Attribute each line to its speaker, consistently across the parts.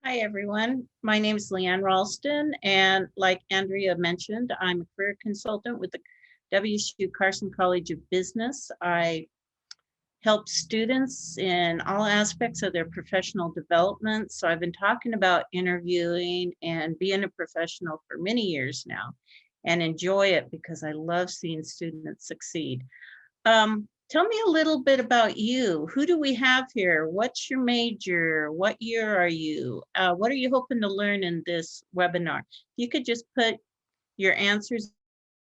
Speaker 1: Hi, everyone. My name is Leanne Ralstin, and like Andrea mentioned, I'm a career consultant with the WSU Carson College of Business. I help students in all aspects of their professional development. So I've been talking about interviewing and being a professional for many years now and enjoy it because I love seeing students succeed. Tell me a little bit about you. Who do we have here? What's your major? What year are you? What are you hoping to learn in this webinar? If you could just put your answers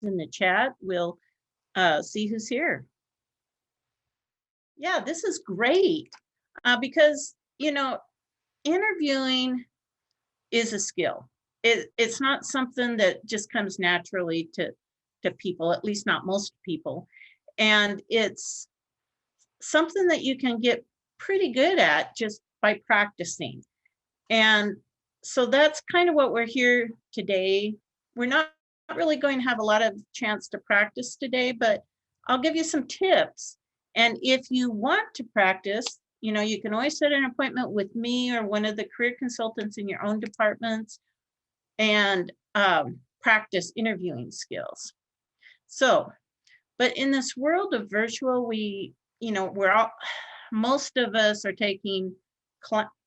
Speaker 1: in the chat, we'll see who's here. Yeah, this is great because, interviewing is a skill. It's not something that just comes naturally to people, at least not most people. And it's something that you can get pretty good at just by practicing. And so that's kind of what we're here today. We're not really going to have a lot of chance to practice today, but I'll give you some tips. And if you want to practice, you can always set an appointment with me or one of the career consultants in your own departments and practice interviewing skills. So, but in this world of virtual, we're all, most of us are taking,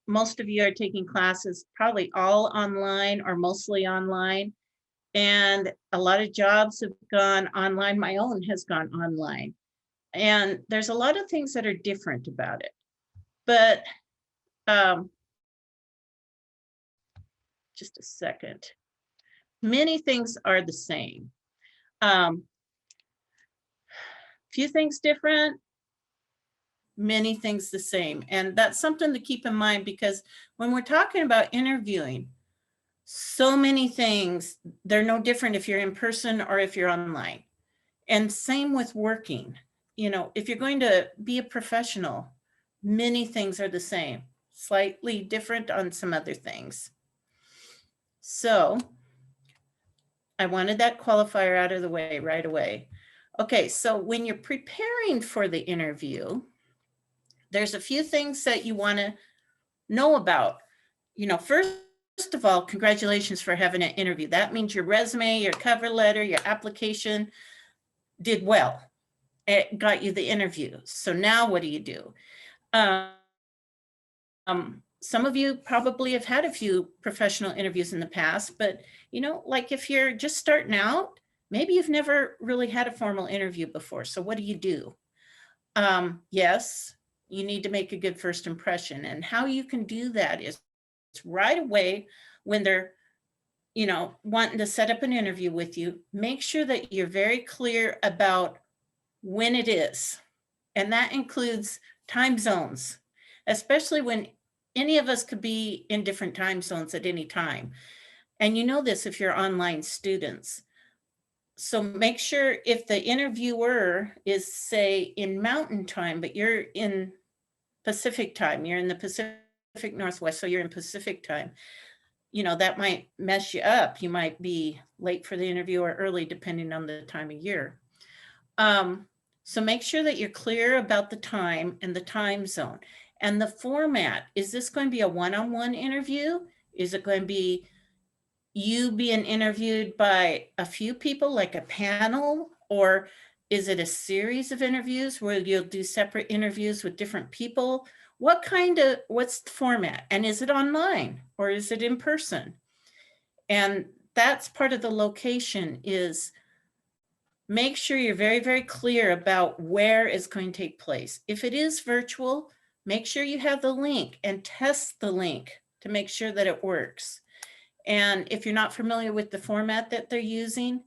Speaker 1: most of you are taking classes probably all online or mostly online. And a lot of jobs have gone online. My own has gone online. And there's a lot of things that are different about it. But just a second. Many things are the same. Few things different, many things the same. And that's something to keep in mind because when we're talking about interviewing, so many things, they're no different if you're in person or if you're online. And same with working. If you're going to be a professional, many things are the same, slightly different on some other things. So I wanted that qualifier out of the way right away. Okay, so when you're preparing for the interview, there's a few things that you want to know about. First of all, congratulations for having an interview. That means your resume, your cover letter, your application did well. It got you the interview. So now what do you do? Some of you probably have had a few professional interviews in the past, but like if you're just starting out, maybe you've never really had a formal interview before. So what do you do? Yes, you need to make a good first impression. And how you can do that is right away when they're, wanting to set up an interview with you, make sure that you're very clear about when it is. And that includes time zones, especially when any of us could be in different time zones at any time. And you know this if you're online students. So make sure if the interviewer is, say, in Mountain Time, but you're in Pacific Time, you're in the Pacific Northwest, so you're in Pacific Time, that might mess you up. You might be late for the interview or early, depending on the time of year. So make sure that you're clear about the time and the time zone. And the format, is this going to be a one-on-one interview? Is it going to be you being interviewed by a few people, like a panel? Or is it a series of interviews where you'll do separate interviews with different people? What's the format? And is it online or is it in person? And that's part of the location is make sure you're very, very clear about where it's going to take place. If it is virtual, make sure you have the link and test the link to make sure that it works. And if you're not familiar with the format that they're using,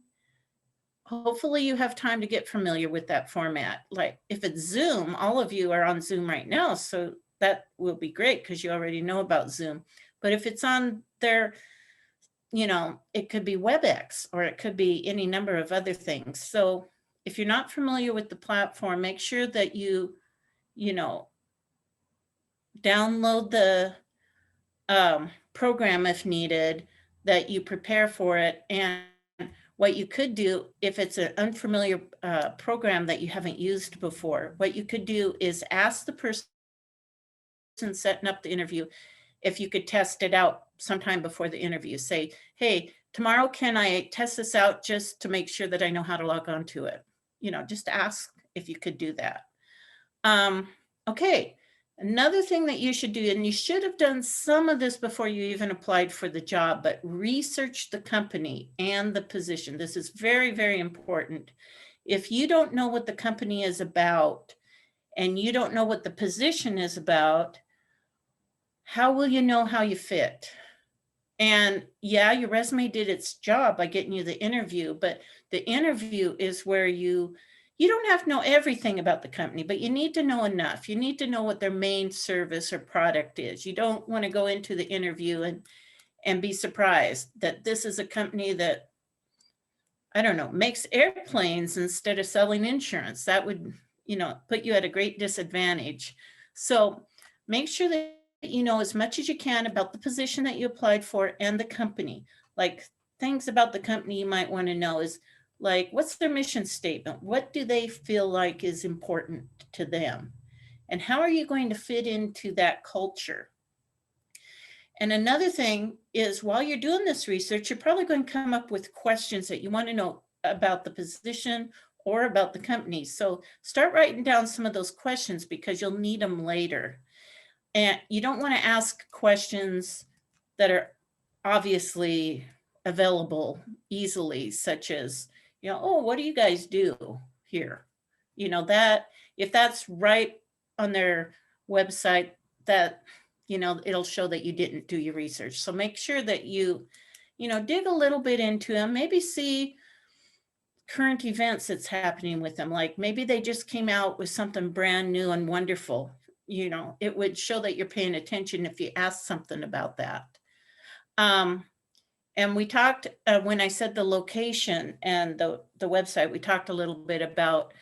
Speaker 1: hopefully you have time to get familiar with that format. Like if it's Zoom, all of you are on Zoom right now, so that will be great because you already know about Zoom. But if it's on their, it could be WebEx or it could be any number of other things. So if you're not familiar with the platform, make sure that you download the program if needed, that you prepare for it. And what you could do, if it's an unfamiliar program that you haven't used before, what you could do is ask the person setting up the interview, if you could test it out sometime before the interview, say, hey, tomorrow, can I test this out just to make sure that I know how to log on to it? Just ask if you could do that. Okay. Another thing that you should do, and you should have done some of this before you even applied for the job, but research the company and the position. This is very, very important. If you don't know what the company is about and you don't know what the position is about, how will you know how you fit? And yeah, your resume did its job by getting you the interview, but the interview is where you don't have to know everything about the company, but you need to know enough. You need to know what their main service or product is. You don't want to go into the interview and be surprised that this is a company that, I don't know, makes airplanes instead of selling insurance. That would, put you at a great disadvantage. So make sure that you know as much as you can about the position that you applied for and the company. Like, things about the company you might want to know is, like, what's their mission statement? What do they feel like is important to them? And how are you going to fit into that culture? And another thing is, while you're doing this research, you're probably going to come up with questions that you want to know about the position or about the company. So start writing down some of those questions because you'll need them later. And you don't want to ask questions that are obviously available easily, such as, oh, what do you guys do here? That if that's right on their website, that, it'll show that you didn't do your research. So make sure that you dig a little bit into them, maybe see current events that's happening with them. Like maybe they just came out with something brand new and wonderful. It would show that you're paying attention if you ask something about that. And we talked, when I said the location and the website, we talked a little bit about,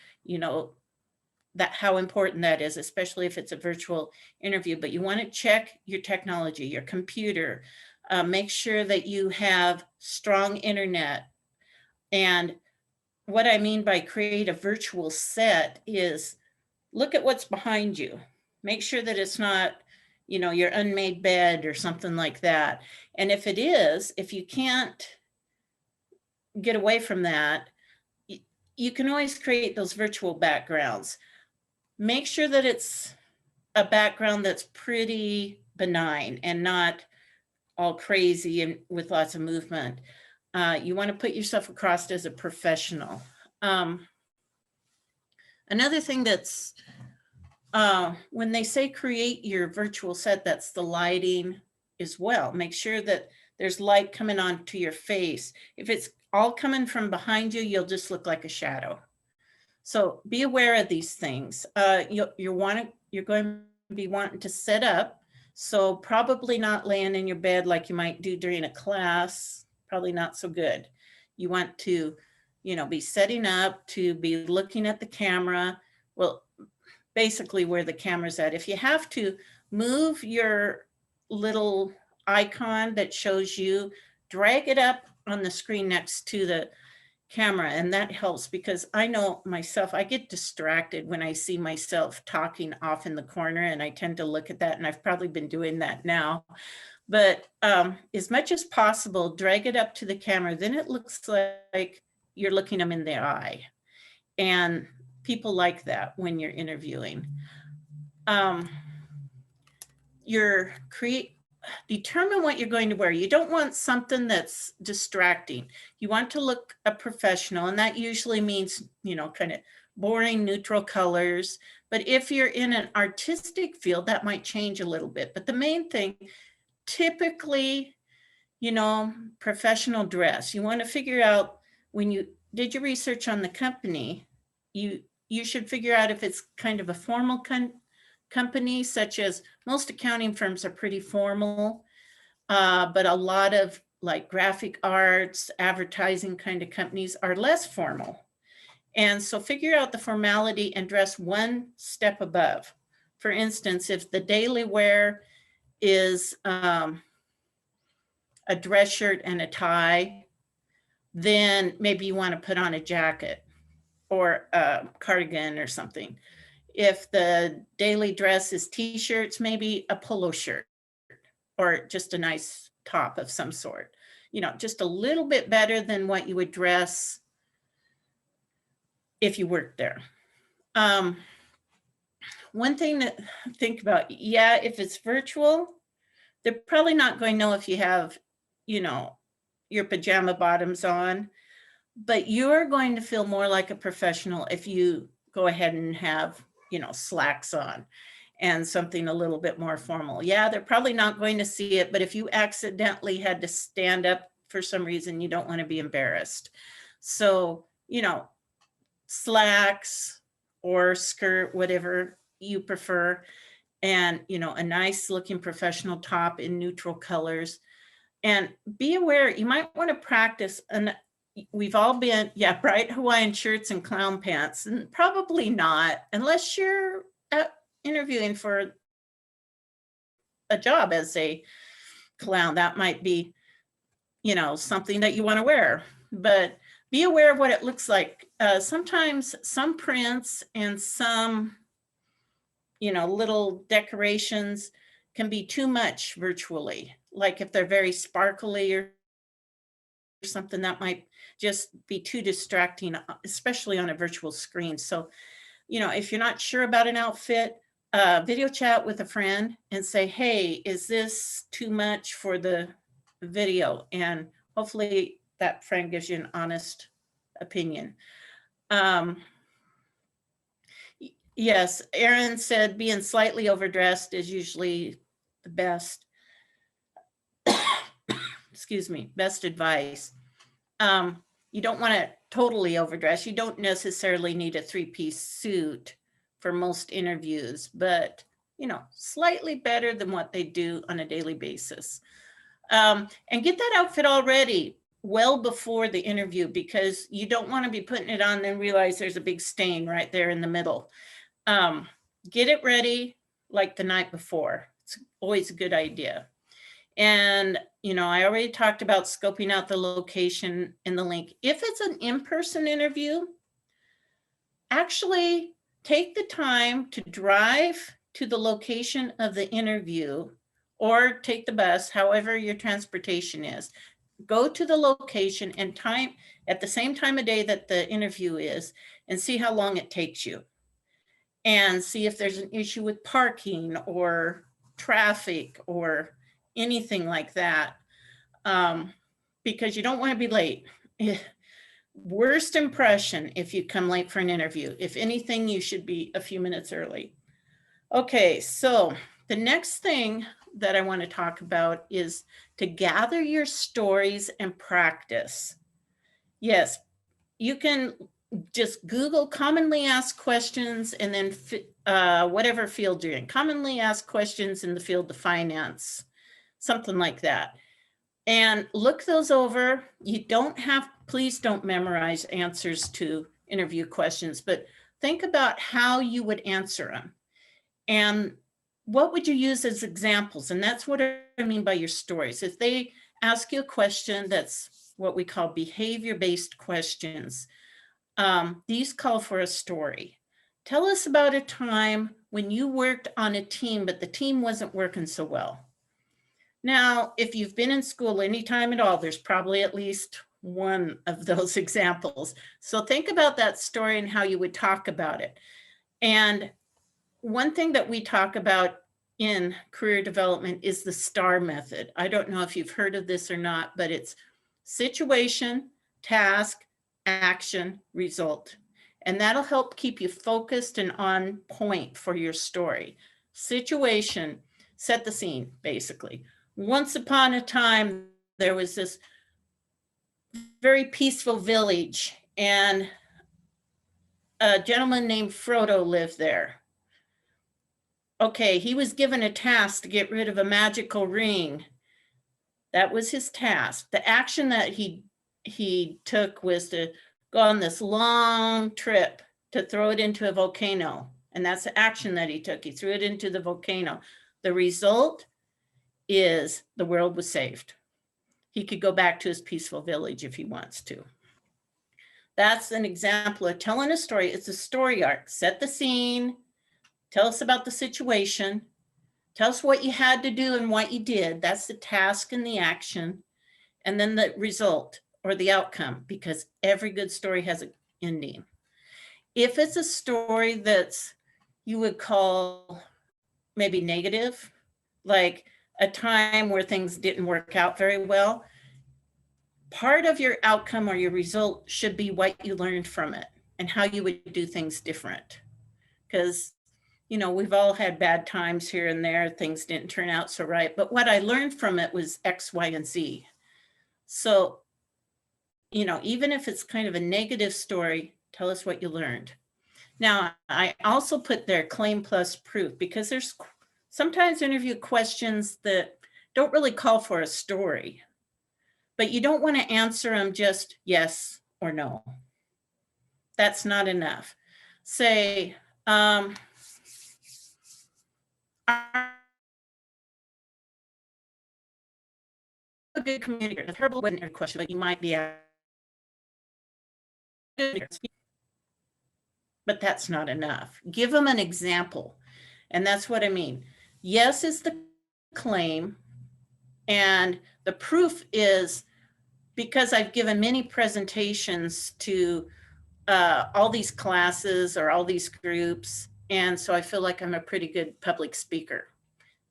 Speaker 1: that how important that is, especially if it's a virtual interview. But you want to check your technology, your computer, make sure that you have strong internet. And what I mean by create a virtual set is look at what's behind you. Make sure that it's not, your unmade bed or something like that. And if it is, if you can't get away from that, you can always create those virtual backgrounds. Make sure that it's a background that's pretty benign and not all crazy and with lots of movement. You want to put yourself across as a professional. Another thing that's, when they say create your virtual set, that's the lighting as well. Make sure that there's light coming onto your face. If it's all coming from behind you, you'll just look like a shadow. So be aware of these things. You're going to be wanting to set up. So probably not laying in your bed like you might do during a class, probably not so good. You want to, be setting up, to be looking at the camera. Well, basically where the camera's at. If you have to move your little icon that shows you, drag it up on the screen next to the camera, and that helps because I know myself, I get distracted when I see myself talking off in the corner, and I tend to look at that, and I've probably been doing that now. But as much as possible, drag it up to the camera, then it looks like you're looking them in the eye. And people like that when you're interviewing. Determine what you're going to wear. You don't want something that's distracting. You want to look a professional, and that usually means, kind of boring neutral colors. But if you're in an artistic field, that might change a little bit. But the main thing, typically, professional dress. You want to figure out, when you did your research on the company, you should figure out if it's kind of a formal company, such as most accounting firms are pretty formal, but a lot of like graphic arts, advertising kind of companies are less formal. And so figure out the formality and dress one step above. For instance, if the daily wear is a dress shirt and a tie, then maybe you want to put on a jacket or a cardigan or something. If the daily dress is t-shirts, maybe a polo shirt. or just a nice top of some sort, you know, just a little bit better than what you would dress if you worked there. One thing to think about, yeah, if it's virtual, they're probably not going to know if you have, you know, your pajama bottoms on, but you're going to feel more like a professional if you go ahead and have, you know, slacks on and something a little bit more formal. Yeah, they're probably not going to see it, but if you accidentally had to stand up for some reason, you don't want to be embarrassed. So, you know, slacks or skirt, whatever you prefer, and, you know, a nice looking professional top in neutral colors. And be aware, you might want to practice, and we've all been, yeah, bright Hawaiian shirts and clown pants, and probably not, unless you're interviewing for a job as a clown. That might be, you know, something that you want to wear, but be aware of what it looks like. Sometimes some prints and some, you know, little decorations can be too much virtually. Like if they're very sparkly or something, that might just be too distracting, especially on a virtual screen. So, you know, if you're not sure about an outfit, video chat with a friend and say, hey, is this too much for the video? And hopefully that friend gives you an honest opinion. Yes, Erin said being slightly overdressed is usually the best. Excuse me, best advice. You don't want to totally overdress. You don't necessarily need a three-piece suit for most interviews, but, you know, slightly better than what they do on a daily basis. And get that outfit all ready well before the interview, because you don't want to be putting it on and realize there's a big stain right there in the middle. Get it ready like the night before. It's always a good idea. And, you know, I already talked about scoping out the location in the link. If it's an in-person interview, actually take the time to drive to the location of the interview or take the bus, however your transportation is. Go to the location and time at the same time of day that the interview is, and see how long it takes you. And see if there's an issue with parking or traffic or anything like that, because you don't want to be late. Worst impression if you come late for an interview. If anything, you should be a few minutes early. Okay, so the next thing that I want to talk about is to gather your stories and practice. Yes, you can just Google commonly asked questions and then whatever field you're in, commonly asked questions in the field of finance, something like that. And look those over. You don't have, please don't memorize answers to interview questions, but think about how you would answer them. And what would you use as examples? And that's what I mean by your stories. If they ask you a question that's what we call behavior-based questions, these call for a story. Tell us about a time when you worked on a team, but the team wasn't working so well. Now, if you've been in school any time at all, there's probably at least one of those examples. So think about that story and how you would talk about it. And one thing that we talk about in career development is the STAR method. I don't know if you've heard of this or not, but it's situation, task, action, result. And that'll help keep you focused and on point for your story. Situation, set the scene, basically. Once upon a time, there was this very peaceful village, and a gentleman named Frodo lived there. Okay, he was given a task to get rid of a magical ring. That was his task. The action that he took was to go on this long trip to throw it into a volcano. And that's the action that he took. He threw it into the volcano. The result is the world was saved. He could go back to his peaceful village if he wants to. That's an example of telling a story. It's a story arc. Set the scene, tell us about the situation, Tell us what you had to do and what you did. That's the task and the action. And then the result or the outcome, because every good story has an ending. If it's a story that's you would call maybe negative, like a time where things didn't work out very well, part of your outcome or your result should be what you learned from it and how you would do things different. Because, you know, we've all had bad times here and there, things didn't turn out so right, but what I learned from it was X, Y, and Z. So, you know, even if it's kind of a negative story, tell us what you learned. Now, I also put there claim plus proof, because there's sometimes interview questions that don't really call for a story, but you don't want to answer them just yes or no. That's not enough. Say, I'm a good communicator. A terrible question, but you might be a good, but that's not enough. Give them an example. And that's what I mean. Yes is the claim, and the proof is because I've given many presentations to all these classes or all these groups, and so I feel like I'm a pretty good public speaker.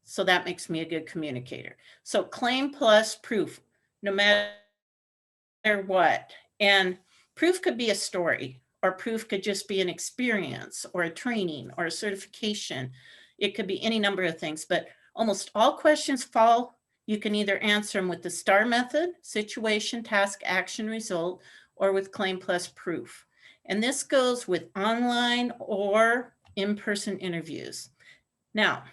Speaker 1: So that makes me a good communicator. So claim plus proof, no matter what. And proof could be a story, or proof could just be an experience or a training or a certification. It could be any number of things, but almost all questions fall. You can either answer them with the STAR method, situation, task, action, result, or with claim plus proof. And this goes with online or in-person interviews. Now,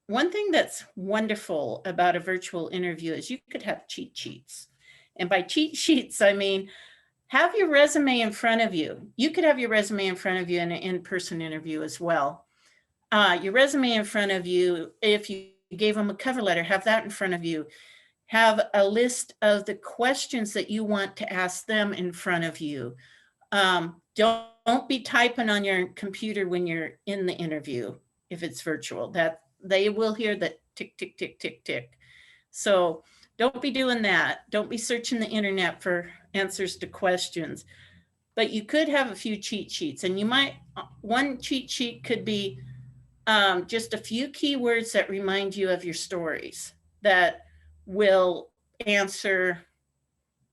Speaker 1: one thing that's wonderful about a virtual interview is you could have cheat sheets. And by cheat sheets, I mean, have your resume in front of you. You could have your resume in front of you in an in-person interview as well. Your resume in front of you, if you gave them a cover letter, have that in front of you. Have a list of the questions that you want to ask them in front of you. Don't be typing on your computer when you're in the interview if it's virtual. That they will hear that tick, tick, tick, tick, tick. So don't be doing that. Don't be searching the internet for answers to questions. But you could have a few cheat sheets, and you might, one cheat sheet could be just a few keywords that remind you of your stories that will answer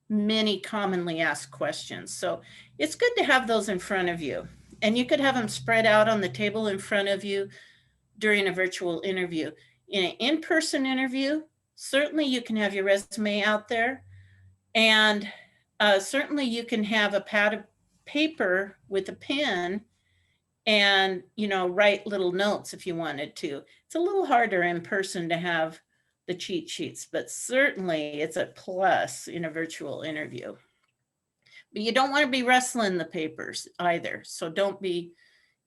Speaker 1: many commonly asked questions. So it's good to have those in front of you. And you could have them spread out on the table in front of you during a virtual interview. In an in-person interview, certainly you can have your resume out there, and certainly you can have a pad of paper with a pen and, you know, write little notes if you wanted to. It's a little harder in person to have the cheat sheets, but certainly it's a plus in a virtual interview. But you don't want to be rustling the papers either. So don't be,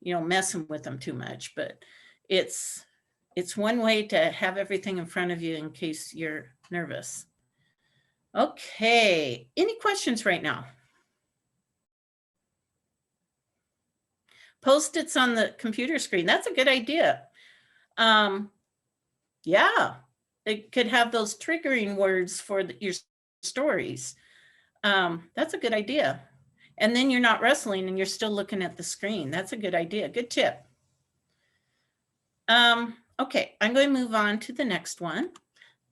Speaker 1: you know, messing with them too much, but it's one way to have everything in front of you in case you're nervous. Okay, any questions right now? Post-its on the computer screen, that's a good idea. Yeah, it could have those triggering words for your stories. That's a good idea. And then you're not wrestling and you're still looking at the screen. That's a good idea, good tip. Okay, I'm going to move on to the next one.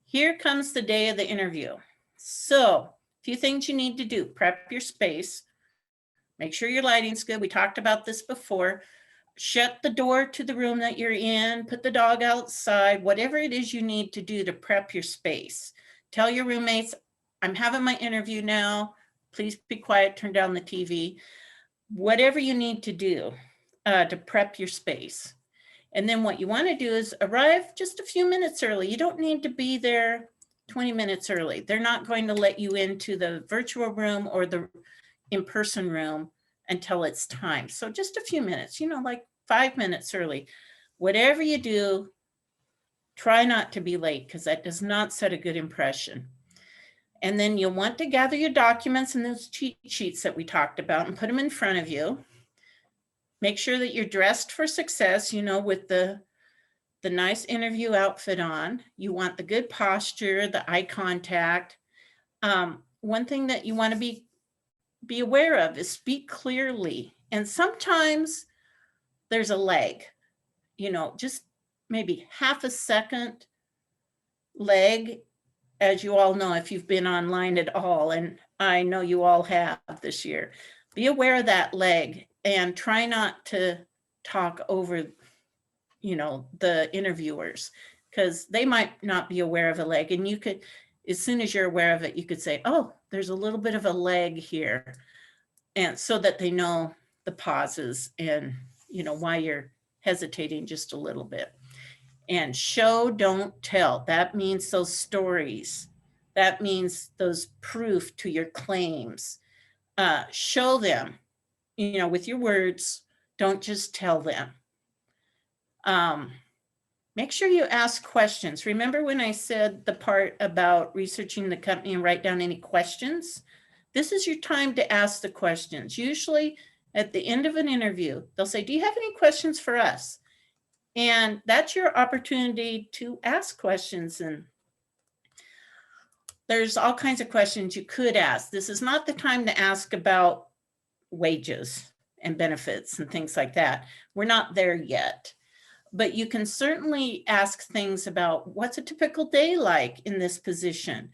Speaker 1: Here comes the day of the interview. So a few things you need to do. Prep your space. Make sure your lighting's good. We talked about this before. Shut the door to the room that you're in. Put the dog outside. Whatever it is you need to do to prep your space. Tell your roommates, I'm having my interview now. Please be quiet. Turn down the TV. Whatever you need to do to prep your space. And then what you want to do is arrive just a few minutes early. You don't need to be there 20 minutes early. They're not going to let you into the virtual room or the in-person room until it's time. So just a few minutes, you know, like 5 minutes early. Whatever you do, try not to be late, because that does not set a good impression. And then you'll want to gather your documents and those cheat sheets that we talked about and put them in front of you. Make sure that you're dressed for success, you know, with the the nice interview outfit on. You want the good posture, the eye contact. One thing that you want to be aware of is speak clearly. And sometimes there's a lag, just maybe half a second lag, as you all know, if you've been online at all, and I know you all have this year. Be aware of that lag and try not to talk over, the interviewers, because they might not be aware of a lag. And you could, as soon as you're aware of it, you could say, oh, there's a little bit of a lag here. And so that they know the pauses and, why you're hesitating just a little bit. And show, don't tell. That means those stories. That means those proof to your claims. Show them, with your words. Don't just tell them. Make sure you ask questions. Remember when I said the part about researching the company and write down any questions? This is your time to ask the questions. Usually at the end of an interview, they'll say, do you have any questions for us? And that's your opportunity to ask questions. And there's all kinds of questions you could ask. This is not the time to ask about wages and benefits and things like that. We're not there yet. But you can certainly ask things about what's a typical day like in this position?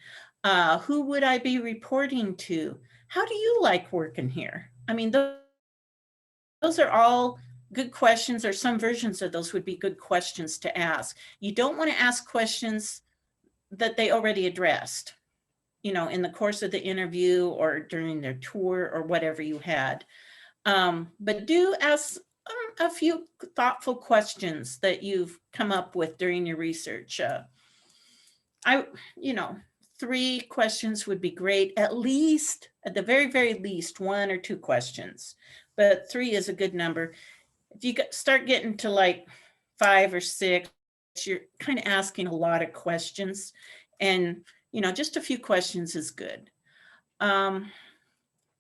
Speaker 1: Who would I be reporting to? How do you like working here? I mean, those are all good questions, or some versions of those would be good questions to ask. You don't want to ask questions that they already addressed, in the course of the interview or during their tour or whatever you had. But do ask a few thoughtful questions that you've come up with during your research. 3 questions would be great, at the very, very least, 1 or 2 questions, but 3 is a good number. If you start getting to like 5 or 6, you're kind of asking a lot of questions, and, just a few questions is good. And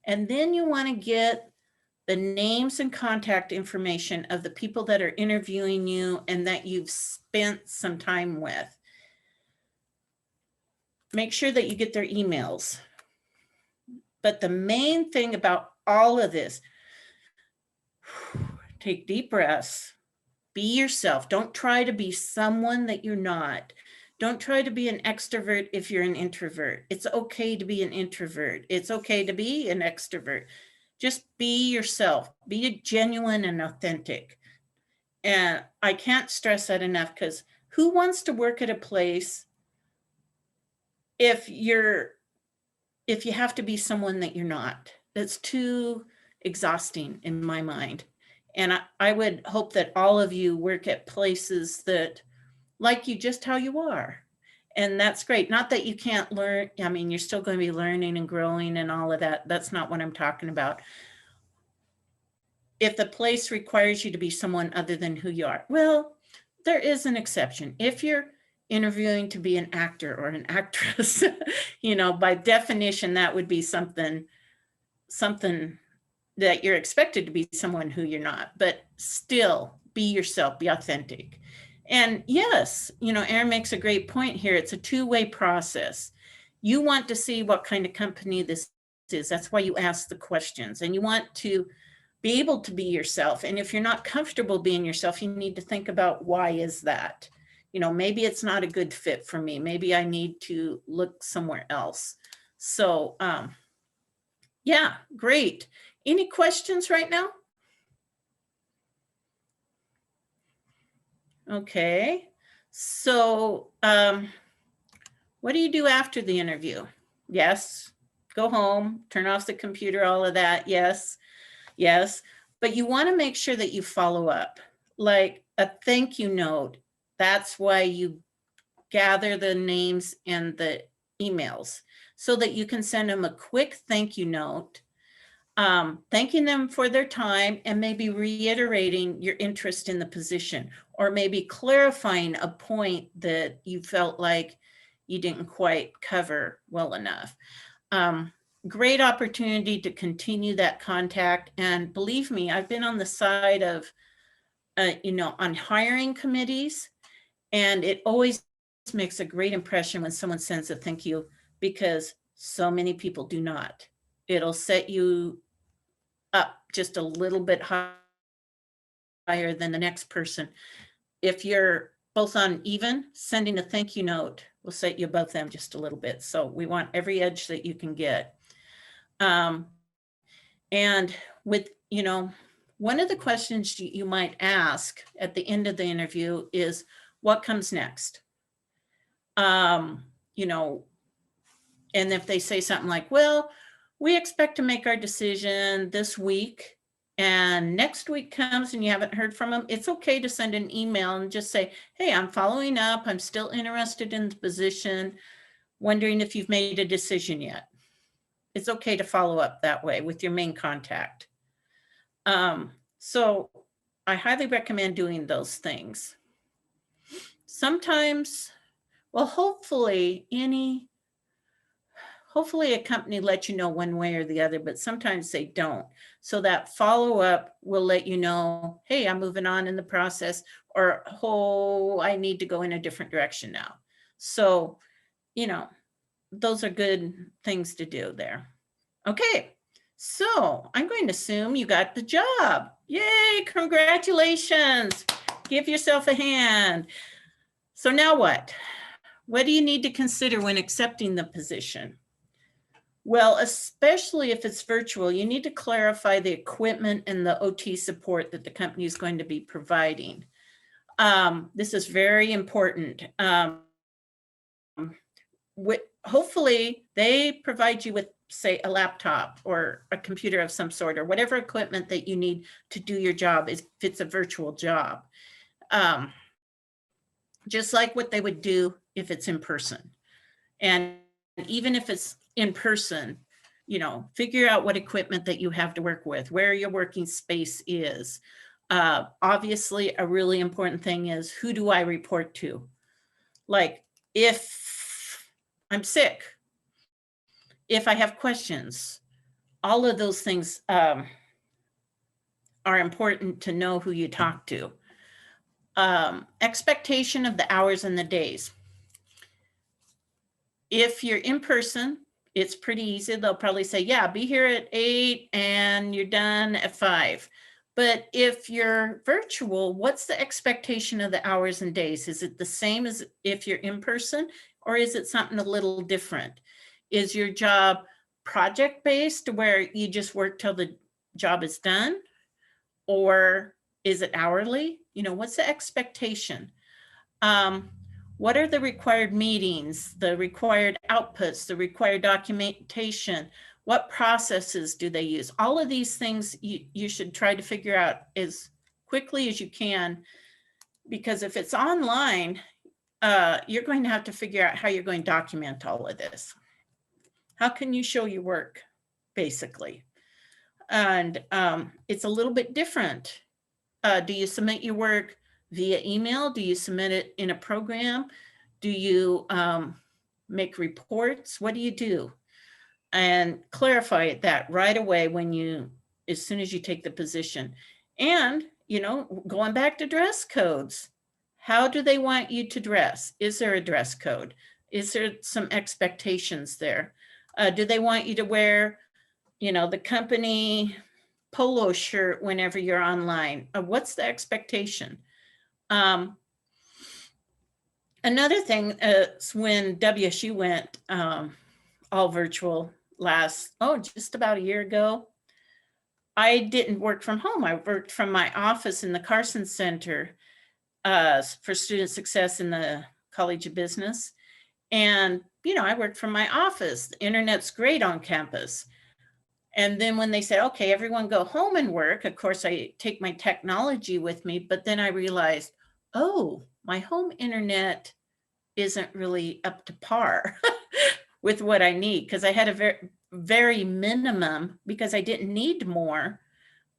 Speaker 1: then you want to get the names and contact information of the people that are interviewing you and that you've spent some time with. Make sure that you get their emails. But the main thing about all of this, take deep breaths, be yourself. Don't try to be someone that you're not. Don't try to be an extrovert if you're an introvert. It's okay to be an introvert. It's okay to be an extrovert. Just be yourself. Be genuine and authentic. And I can't stress that enough, because who wants to work at a place if you have to be someone that you're not? That's too exhausting in my mind. And I would hope that all of you work at places that like you just how you are. And that's great. Not that you can't learn. I mean, you're still going to be learning and growing and all of that. That's not what I'm talking about. If the place requires you to be someone other than who you are, well, there is an exception. If you're interviewing to be an actor or an actress, by definition, that would be something that you're expected to be someone who you're not, but still be yourself, be authentic. And yes, Erin makes a great point here. It's a two-way process. You want to see what kind of company this is. That's why you ask the questions, and you want to be able to be yourself. And if you're not comfortable being yourself, you need to think about, why is that? Maybe it's not a good fit for me. Maybe I need to look somewhere else. So, yeah, great. Any questions right now? Okay. So, what do you do after the interview? Yes. Go home, turn off the computer, all of that. Yes. Yes. But you want to make sure that you follow up, like a thank you note. That's why you gather the names and the emails, so that you can send them a quick thank you note, thanking them for their time, and maybe reiterating your interest in the position, or maybe clarifying a point that you felt like you didn't quite cover well enough. Great opportunity to continue that contact. And believe me, I've been on the side of, on hiring committees, And it always makes a great impression when someone sends a thank you, because so many people do not. It'll set you up just a little bit higher than the next person. If you're both on even, sending a thank you note will set you above them just a little bit. So we want every edge that you can get. And with, one of the questions you might ask at the end of the interview is, what comes next? And if they say something like, well, we expect to make our decision this week, and next week comes and you haven't heard from them, it's okay to send an email and just say, hey, I'm following up. I'm still interested in the position. Wondering if you've made a decision yet. It's okay to follow up that way with your main contact. So I highly recommend doing those things. Sometimes, well, hopefully a company lets you know one way or the other, but sometimes they don't. So that follow-up will let you know, hey, I'm moving on in the process, or, oh, I need to go in a different direction now. So, those are good things to do there. Okay, so I'm going to assume you got the job. Yay, congratulations. Give yourself a hand. So now what? What do you need to consider when accepting the position? Well, especially if it's virtual, you need to clarify the equipment and the OT support that the company is going to be providing. This is very important. Hopefully they provide you with, say, a laptop or a computer of some sort, or whatever equipment that you need to do your job if it's a virtual job. Just like what they would do if it's in person. And even if it's in person, figure out what equipment that you have to work with, where your working space is. Obviously, a really important thing is, who do I report to? Like, if I'm sick, if I have questions, all of those things are important to know who you talk to. Expectation of the hours and the days. If you're in person, it's pretty easy. They'll probably say, yeah, be here at 8 and you're done at 5. But if you're virtual, what's the expectation of the hours and days? Is it the same as if you're in person, or is it something a little different? Is your job project-based, where you just work till the job is done? Or is it hourly? What's the expectation? What are the required meetings, the required outputs, the required documentation? What processes do they use? All of these things you should try to figure out as quickly as you can, because if it's online, you're going to have to figure out how you're going to document all of this. How can you show your work, basically? And it's a little bit different. Do you submit your work via email? Do you submit it in a program? Do you make reports? What do you do? And clarify that right away as soon as you take the position. And, going back to dress codes, how do they want you to dress? Is there a dress code? Is there some expectations there? Do they want you to wear, the company polo shirt whenever you're online? What's the expectation? Another thing is, when WSU went all virtual just about a year ago, I didn't work from home. I worked from my office in the Carson Center for Student Success in the College of Business. And, I worked from my office. The internet's great on campus. And then when they said, okay, everyone go home and work, of course, I take my technology with me, but then I realized, oh, my home internet isn't really up to par with what I need, because I had a very, very minimum, because I didn't need more,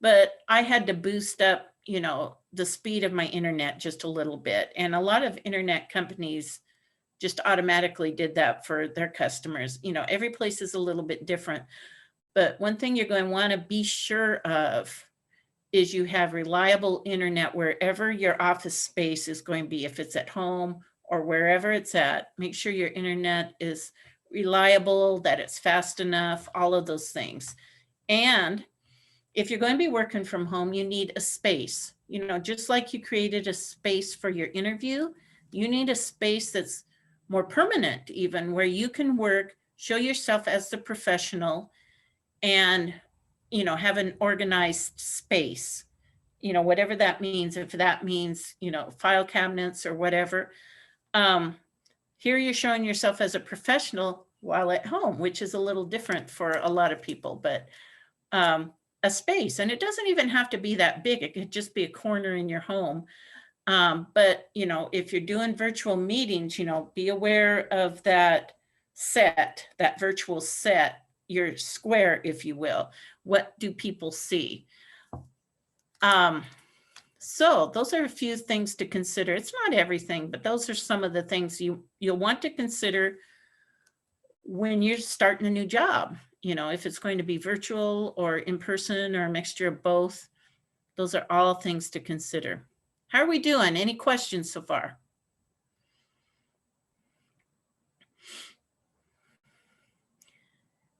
Speaker 1: but I had to boost up, the speed of my internet just a little bit. And a lot of internet companies just automatically did that for their customers. Every place is a little bit different. But one thing you're going to want to be sure of is you have reliable internet wherever your office space is going to be. If it's at home or wherever it's at, make sure your internet is reliable, that it's fast enough, all of those things. And if you're going to be working from home, you need a space. You know, just like you created a space for your interview, you need a space that's more permanent, even where you can work, show yourself as the professional, and, you know, have an organized space, you know, whatever that means. If that means, you know, file cabinets or whatever. Here you're showing yourself as a professional while at home, which is a little different for a lot of people, but a space, and it doesn't even have to be that big. It could just be a corner in your home. But, you know, if you're doing virtual meetings, you know, be aware of that set, that virtual set, your square, if you will. What do people see? So those are a few things to consider. It's not everything, but those are some of the things you'll want to consider when you're starting a new job. You know, if it's going to be virtual or in person or a mixture of both, those are all things to consider. How are we doing? Any questions so far?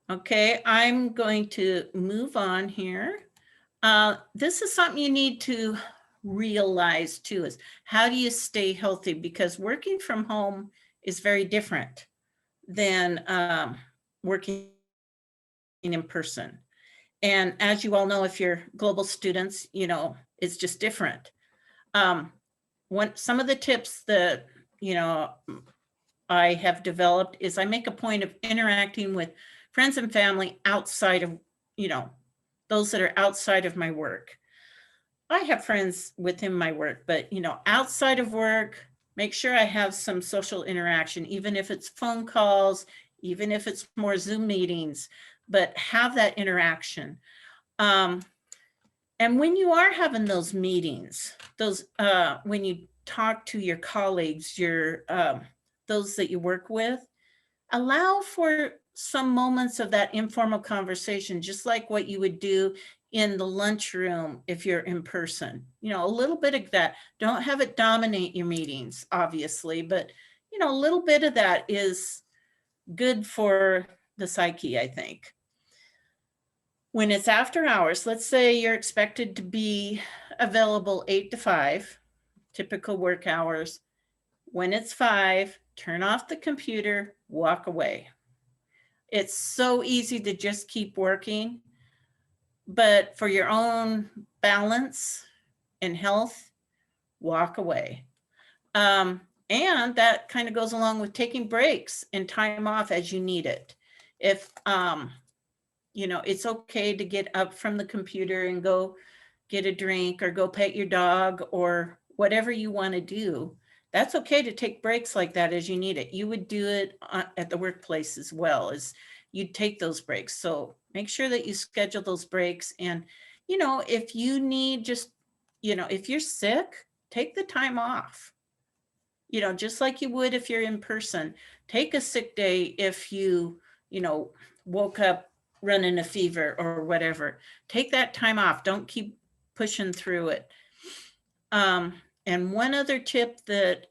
Speaker 1: Okay, I'm going to move on here. This is something you need to realize too, is how do you stay healthy? Because working from home is very different than working in person. And as you all know, if you're global students, you know, it's just different. Some of the tips that, you know, I have developed is I make a point of interacting with friends and family outside of, you know, those that are outside of my work. I have friends within my work, but, you know, outside of work, make sure I have some social interaction, even if it's phone calls, even if it's more Zoom meetings, but have that interaction. And when you are having those meetings, those when you talk to your colleagues, your those that you work with, allow for some moments of that informal conversation, just like what you would do in the lunchroom if you're in person. You know, a little bit of that. Don't have it dominate your meetings, obviously, but, you know, a little bit of that is good for the psyche, I think. When it's after hours, let's say you're expected to be available 8 to 5, typical work hours. When it's 5, turn off the computer, walk away. It's so easy to just keep working, but for your own balance and health, walk away. And that kind of goes along with taking breaks and time off as you need it. If, you know, it's okay to get up from the computer and go get a drink or go pet your dog or whatever you want to do. That's okay to take breaks like that as you need it. You would do it at the workplace as well, as you'd take those breaks. So make sure that you schedule those breaks. And, you know, if you need just, you know, if you're sick, take the time off. You know, just like you would if you're in person. Take a sick day if you know, woke up running a fever or whatever. Take that time off. Don't keep pushing through it. And one other tip that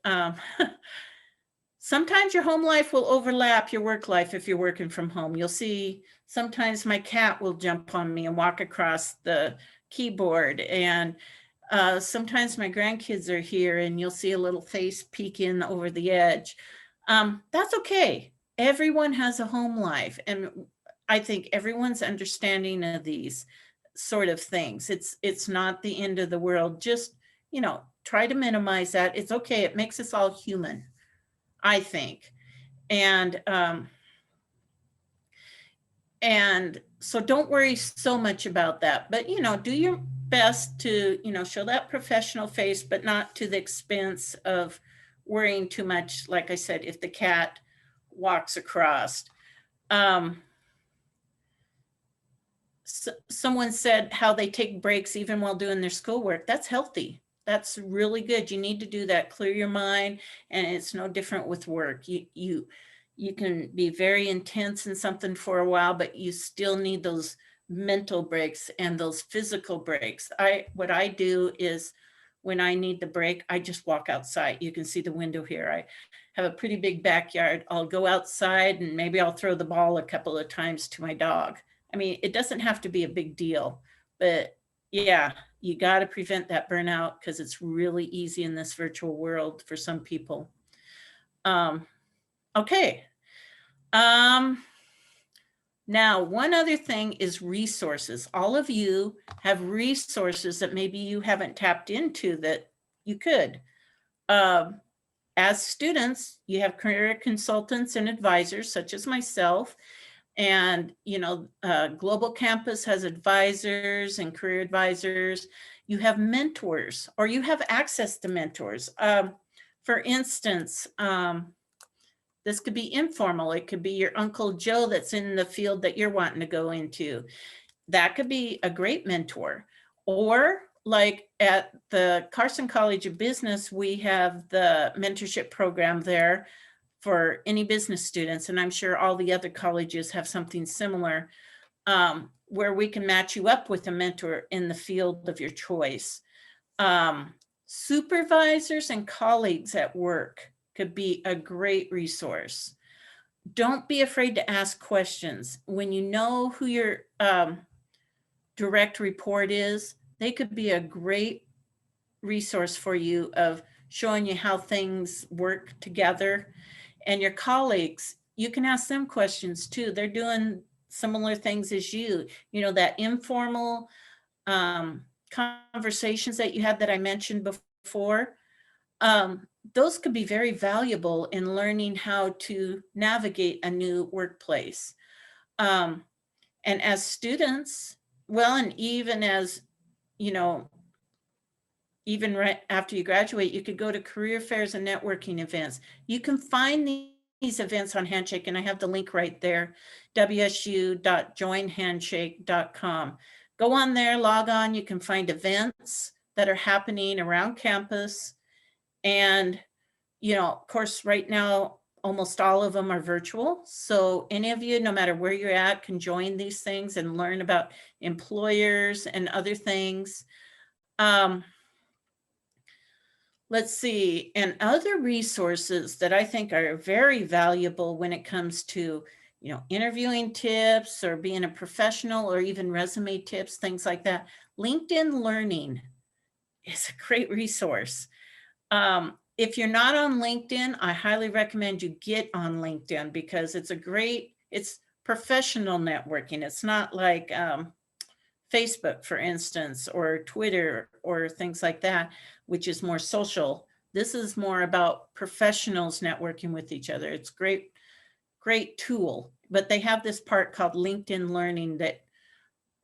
Speaker 1: sometimes your home life will overlap your work life if you're working from home. You'll see sometimes my cat will jump on me and walk across the keyboard, and sometimes my grandkids are here and you'll see a little face peek in over the edge. That's okay. Everyone has a home life, and I think everyone's understanding of these sort of things. It's not the end of the world. Just, you know, try to minimize that. It's okay. It makes us all human, I think. And so don't worry so much about that, but, you know, do your best to, you know, show that professional face, but not to the expense of worrying too much. Like I said, if the cat walks across. Someone said how they take breaks even while doing their schoolwork. That's healthy. That's really good. You need to do that. Clear your mind. And it's no different with work. You can be very intense in something for a while, but you still need those mental breaks and those physical breaks. What I do is when I need the break, I just walk outside. You can see the window here. I have a pretty big backyard. I'll go outside and maybe I'll throw the ball a couple of times to my dog. I mean, it doesn't have to be a big deal, but yeah, you got to prevent that burnout because it's really easy in this virtual world for some people. Okay. Now, one other thing is resources. All of you have resources that maybe you haven't tapped into that you could. As students, you have career consultants and advisors such as myself. And, you know, Global Campus has advisors and career advisors. You have mentors, or you have access to mentors. For instance, this could be informal. It could be your Uncle Joe that's in the field that you're wanting to go into. That could be a great mentor. Or like at the Carson College of Business, we have the mentorship program there for any business students. And I'm sure all the other colleges have something similar, where we can match you up with a mentor in the field of your choice. Supervisors and colleagues at work could be a great resource. Don't be afraid to ask questions. When you know who your direct report is, they could be a great resource for you of showing you how things work together. And your colleagues, you can ask them questions too. They're doing similar things as you. You know, that informal conversations that you had that I mentioned before, those could be very valuable in learning how to navigate a new workplace. And as students, well, and even as, you know, even right after you graduate, you could go to career fairs and networking events. You can find these events on Handshake, and I have the link right there, wsu.joinhandshake.com. Go on there, log on, you can find events that are happening around campus. And, you know, of course, right now, almost all of them are virtual. So any of you, no matter where you're at, can join these things and learn about employers and other things. Let's see, and other resources that I think are very valuable when it comes to, you know, interviewing tips or being a professional or even resume tips, things like that. LinkedIn Learning is a great resource. If you're not on LinkedIn, I highly recommend you get on LinkedIn because it's it's professional networking. It's not like Facebook, for instance, or Twitter or things like that, which is more social. This is more about professionals networking with each other. It's great tool, but they have this part called LinkedIn Learning that,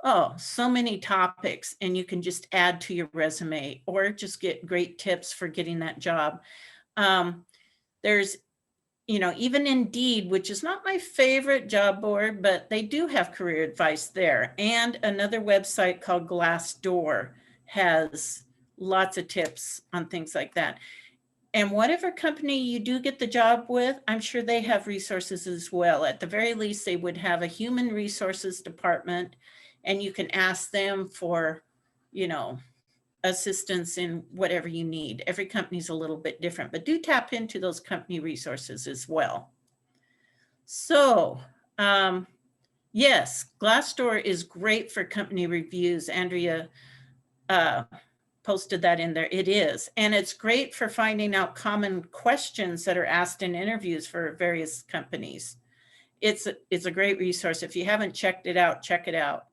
Speaker 1: oh, so many topics, and you can just add to your resume or just get great tips for getting that job. There's, you know, even Indeed, which is not my favorite job board, but they do have career advice there. And another website called Glassdoor has lots of tips on things like that. And whatever company you do get the job with, I'm sure they have resources as well. At the very least, they would have a human resources department, and you can ask them for, you know, assistance in whatever you need. Every company's a little bit different, but do tap into those company resources as well. So, yes, Glassdoor is great for company reviews. Andrea posted that in there. It is. And it's great for finding out common questions that are asked in interviews for various companies. It's a great resource. If you haven't checked it out, check it out.